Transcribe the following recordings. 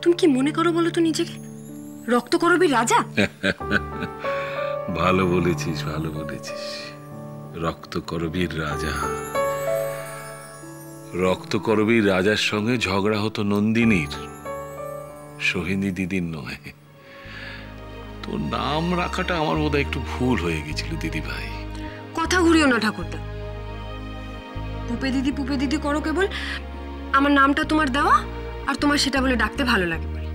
তুমি কি মনে করো বলো তো নিজেকে? রক্তকরবীর রাজা? ভালো বলেছিস, ভালো বলেছিস। রক্তকরবীর রাজা। রক্তকরবীর রাজার সঙ্গে ঝগড়া হতো নন্দিনীর, সোহিনী দিদির নয়। তো নাম রাখাটা আমার বোধহয় একটু ভুল হয়ে গেছিল দিদি ভাই। কথা ঘুরিও না ঠাকুরদা। পুপে দিদি করো কেবল আমার নামটা তোমার দেওয়া, আর তোমার সেটা বলে ডাকতে ভালো লাগে বলে।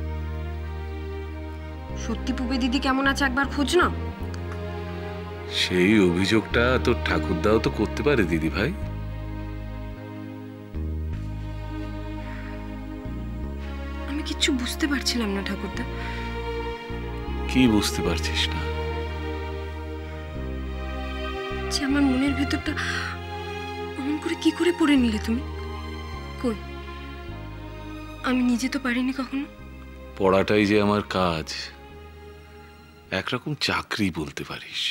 সত্যি পুপে দিদি কেমন আছে একবার খোঁজ নাও। সেই অভিযোগটা তো ঠাকুরদাও তো করতে পারে দিদি ভাই। আমি কিচ্ছু বুঝতে পারছিলাম না ঠাকুরদা। কি বুঝতে পারছিস না? যে আমার মনের ভেতরটা অমন করে কি করে পড়ে নিলে তুমি? কই, আমি নিজে তো পারিনি কখনো। পড়াটাই যে আমার কাজ, একরকম চাকরি বলতে পারিস।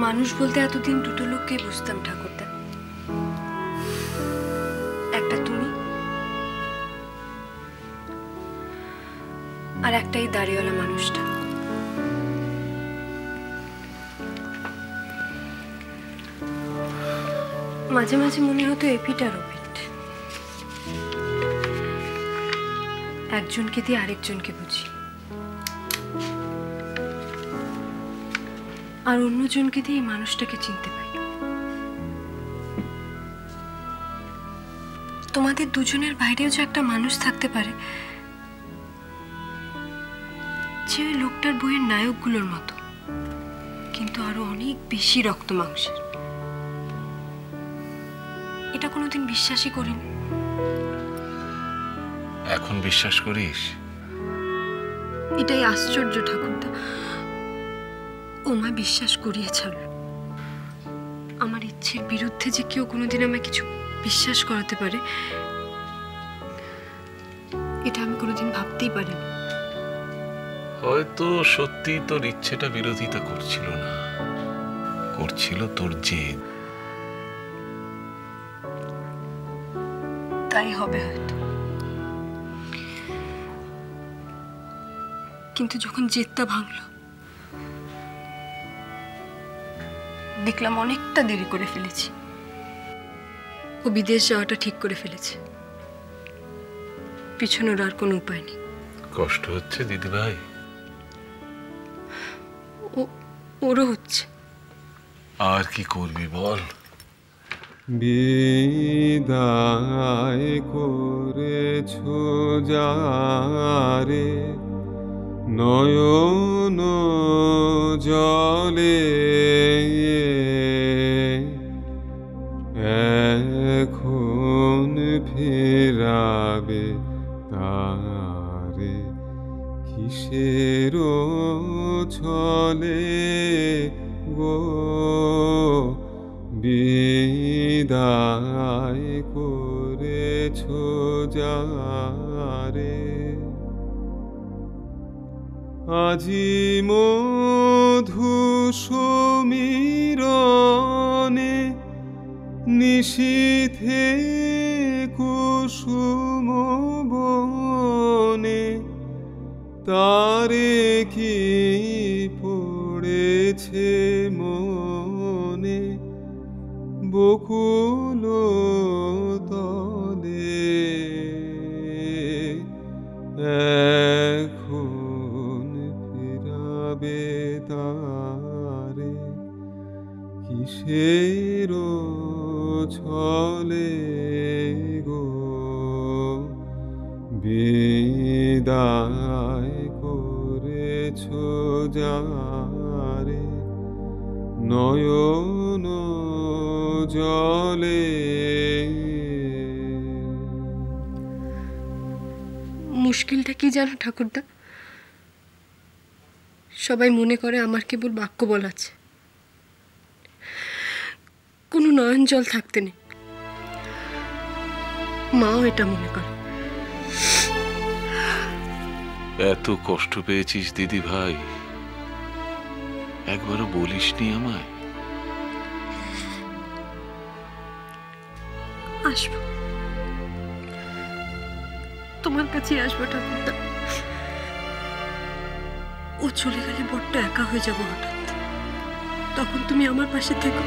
মানুষ বলতে এতদিন দুটো লোককে বুঝতাম ঠাকুরদা, একটা তুমি আর একটাই দাড়িওয়ালা মানুষটা। মাঝে মাঝে মনে হতো এপিট আর ওপিট, একজনকে দিয়ে আরেকজনকে বুঝি, আর অন্যজনকে দিয়ে এই মানুষটাকে চিনতে পাই। তোমাদের দুজনের বাইরেও যে একটা মানুষ থাকতে পারে, যে ওই লোকটার বইয়ের নায়কগুলোর মতো, কিন্তু আরো অনেক বেশি রক্ত মাংসের। এটা কোনোদিন বিশ্বাসই করিনি। এখন বিশ্বাস করিস? এটাই আশ্চর্য ঠাকুরদা, ওমায় বিশ্বাস করিয়ে ছাড়ল। আমার ইচ্ছের বিরুদ্ধে যে কেউ কোনোদিন আমায় কিছু বিশ্বাস করাতে পারে, এটা আমি কোনোদিন ভাবতেই পারিনি। হয়তো সত্যি তোর ইচ্ছেটা বিরোধিতা করছিল না, করছিল তোর জেদ। তাই হবে হয়তো, কিন্তু যখন জেদটা ভাঙলো, দেখলাম অনেকটা দেরি করে ফেলেছি। ও বিদেশ যাওয়াটা ঠিক করে ফেলেছে, পিছনের আর কোনো উপায় নেই। কষ্ট হচ্ছে দিদি ভাই? ওরও হচ্ছে। আর কি করবি বল? বিদায় করেছো যারে নয়ন জলে, এখন ফেরাবে তারে কিসের ছলে গো? বিদায় করেছো যারে আজি মধু সমীরণে নিশীথে কুসুম বনে, তারে কি পড়েছে মনে বকুল তলে, এখন ফিরাবে তারে কিসের ছলে গো? বিদায় করেছো যারে নয়ন জলে। মুশকিলটা কি জানো ঠাকুরদা? সবাই মনে করে আমার কেবল বাক্য বলাচ্ছে, কোনো নয়ন জল থাকতে নেই। মাও এটা মনে করে। এত কষ্ট পেয়েছিস দিদি ভাই, একবারও বলিসনি আমায়? আসবো, তোমার কাছে আসবো ঠাকুরদা। ও চলে গেলে বড্ড একা হয়ে যাবো হঠাৎ, তখন তুমি আমার পাশে থেকো।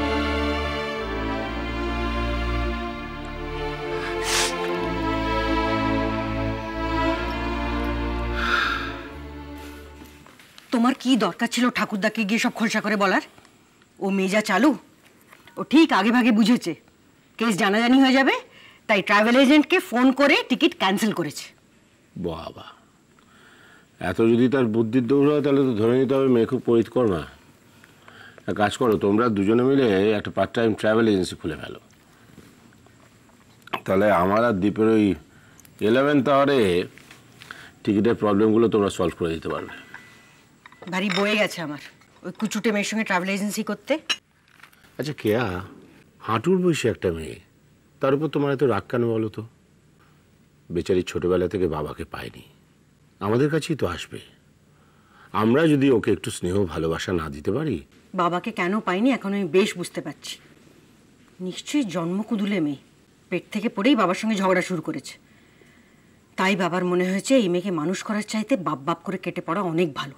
তোমার কি দরকার ছিল ঠাকুরদাকে গিয়ে সব খোলসা করে বলার? ও মেজা চালু, ও ঠিক আগে ভাগে বুঝেছে কেস জানাজানি হয়ে যাবে, তাই ট্রাভেল এজেন্টকে ফোন করে টিকিট ক্যান্সেল করেছে। বাবা, এত যদি তার বুদ্ধির দৌড় হয় তাহলে তো ধরে নিতে হবে মেয়ে খুব পরিৎকর্মা। এক কাজ করো, তোমরা দুজনে মিলে একটা পার্ট টাইম ট্রাভেল এজেন্সি খুলে ফেলো, তাহলে আমার আর দ্বীপের ওই 11th আওয়ারে টিকিটের প্রবলেমগুলো তোমরা সলভ করে দিতে পারবে। ভারী বয়ে গেছে আমার ওই কুচুটে মেয়ের সঙ্গে ট্রাভেল এজেন্সি করতে। আচ্ছা কেয়া, হাঁটুর বয়সী একটা মেয়ে, তার উপর তোমার এত রাগ কেন বলো তো? বেচারি ছোটবেলা থেকে বাবাকে পায়নি, আমাদের কাছেই তো আসবে। আমরা যদি ওকে একটু স্নেহ ভালোবাসা না দিতে পারি। বাবাকে কেন পাইনি এখন আমি বেশ বুঝতে পারছি। নিশ্চয়ই জন্মকুদুলে মেয়ে, পেট থেকে পড়েই বাবার সঙ্গে ঝগড়া শুরু করেছে। তাই বাবার মনে হয়েছে এই মেয়েকে মানুষ করার চাইতে বাপ বাপ করে কেটে পড়া অনেক ভালো।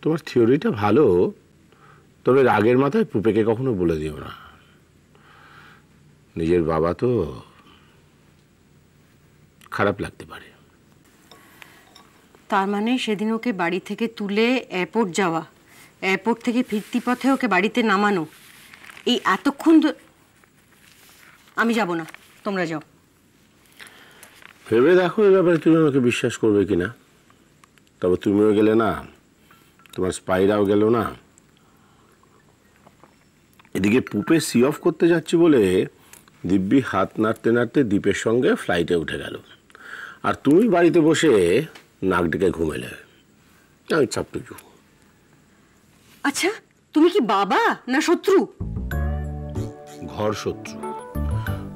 তোমার থিওরিটা ভালো, তবে রাগের মাথায় পুপেকে কখনো বলে দিও না। নিজের বাবা তো, খারাপ লাগতে পারে। তার মানে সেদিন ওকে বাড়ি থেকে তুলে এয়ারপোর্ট যাওয়া, এয়ারপোর্ট থেকে ফিরতি পথে ওকে বাড়িতে নামানো, এই এতক্ষণ আমি যাব না, তোমরা যাও। ভেবে দেখো এ ব্যাপারে তুমি আমাকে বিশ্বাস করবে কিনা। তবে তুমিও গেলে না, তোমার স্পাইরাও গেল না। এদিকে পুপে সি অফ করতে যাচ্ছি বলে দিব্যি হাত নাড়তে নাড়তে দ্বীপের সঙ্গে ফ্লাইটে উঠে গেল, আর তুমি বাড়িতে বসে নাক ডেকে ঘুমেলে। আমি চাপটুকু। আচ্ছা, তুমি কি বাবা না শত্রু? ঘর শত্রু।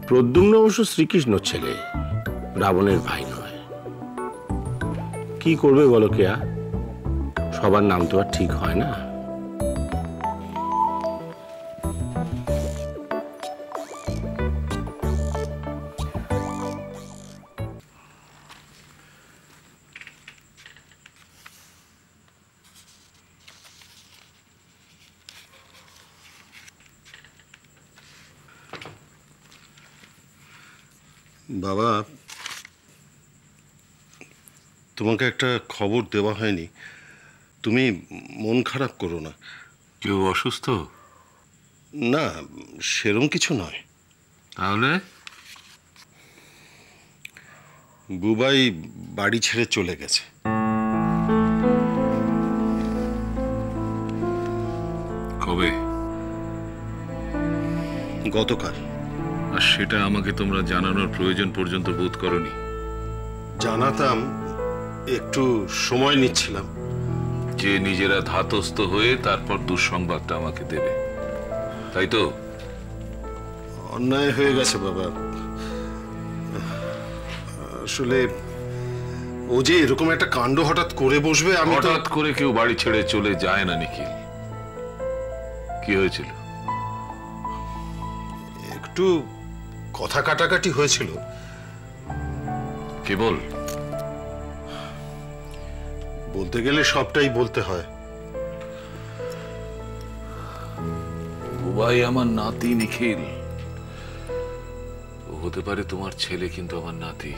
প্রদ্যুম্ন অবশ্য শ্রীকৃষ্ণ ছেলে, রাবণের ভাই নয়। কি করবে বলো কেয়া, সবার নাম তো আর ঠিক হয় না। বাবা, তোমাকে একটা খবর দেওয়া হয়নি, তুমি মন খারাপ করো না। কেউ অসুস্থ? না, সেরম কিছু নয়। তাহলে বুবাই বাড়ি ছেড়ে চলে গেছে। কবে? গতকাল। আর সেটা আমাকে তোমরা জানানোর প্রয়োজন পর্যন্ত বোধ করনি? জানাতাম, একটু সময় নিচ্ছিলাম। যে নিজেরা ধাতস্থ হয়ে তারপর দুঃসংবাদটা আমাকে দেবে, তাই তো? অন্যায় হয়ে গেছে বাবা। আসলে ও যে এরকম একটা কাণ্ড হঠাৎ করে বসবে, আমি তো। হঠাৎ করে কেউ বাড়ি ছেড়ে চলে যায় না নিখিল। কি হয়েছিল? একটু কথা কাটাকাটি হয়েছিল। কেবল? বলতে গেলে সবটাই বলতে হয়। বুবাই আমার নাতি নিখিল, ও হতে পারে তোমার ছেলে, কিন্তু আমার নাতি।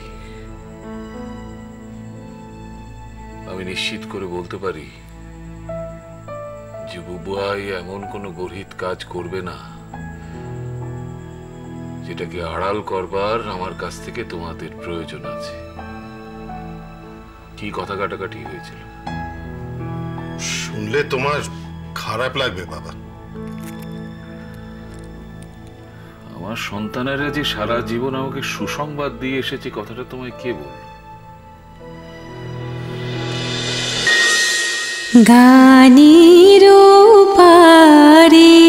আমি নিশ্চিত করে বলতে পারি যে বুবাই এমন কোনো গর্হিত কাজ করবে না যেটাকে আড়াল করবার আমার কাছ থেকে তোমাদের প্রয়োজন আছে। কি কথা কাটাকাটি হয়েছিল? শুনলে তোমার খারাপ লাগবে বাবা। আমার সন্তানেরা যে সারা জীবন আমাকে সুসংবাদ দিয়ে এসেছে, কথাটা তোমায় কে বলল? গানের পারে